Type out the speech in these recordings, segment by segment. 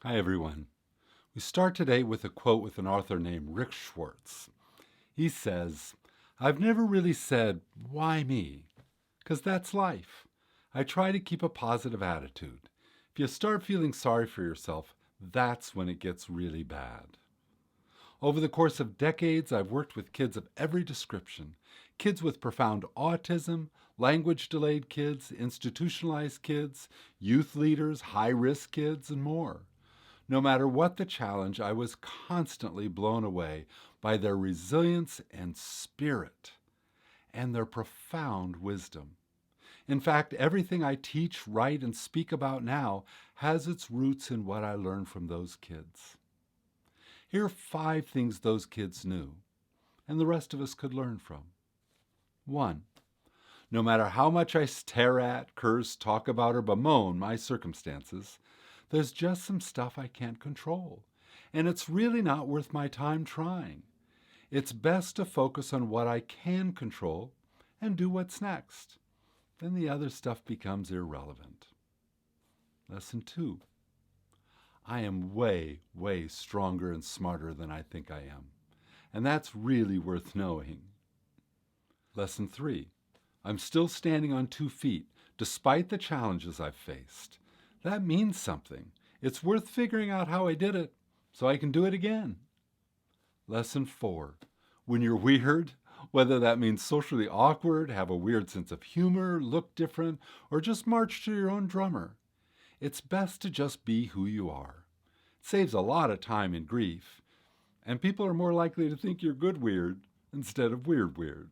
Hi, everyone. We start today with a quote with an author named Rick Schwartz. He says, "I've never really said, 'Why me?' Because that's life. I try to keep a positive attitude. If you start feeling sorry for yourself, that's when it gets really bad." Over the course of decades, I've worked with kids of every description. Kids with profound autism, language delayed kids, institutionalized kids, youth leaders, high-risk kids, and more. No matter what the challenge, I was constantly blown away by their resilience and spirit and their profound wisdom. In fact, everything I teach, write, and speak about now has its roots in what I learned from those kids. Here are 5 things those kids knew, and the rest of us could learn from. 1. No matter how much I stare at, curse, talk about, or bemoan my circumstances, there's just some stuff I can't control, and it's really not worth my time trying. It's best to focus on what I can control and do what's next. Then the other stuff becomes irrelevant. Lesson 2. I am way, way stronger and smarter than I think I am, and that's really worth knowing. Lesson 3. I'm still standing on 2 feet, despite the challenges I've faced. That means something. It's worth figuring out how I did it, so I can do it again. Lesson 4. When you're weird, whether that means socially awkward, have a weird sense of humor, look different, or just march to your own drummer, it's best to just be who you are. It saves a lot of time and grief, and people are more likely to think you're good weird instead of weird weird.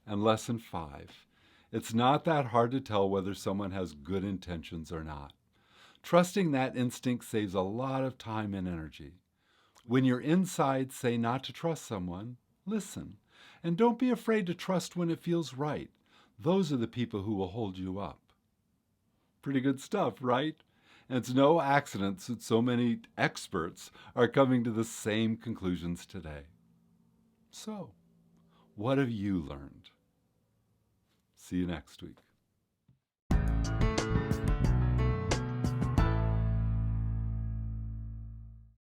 And lesson 5, it's not that hard to tell whether someone has good intentions or not. Trusting that instinct saves a lot of time and energy. When your insides say not to trust someone, listen. And don't be afraid to trust when it feels right. Those are the people who will hold you up. Pretty good stuff, right? And it's no accident that so many experts are coming to the same conclusions today. So, what have you learned? See you next week.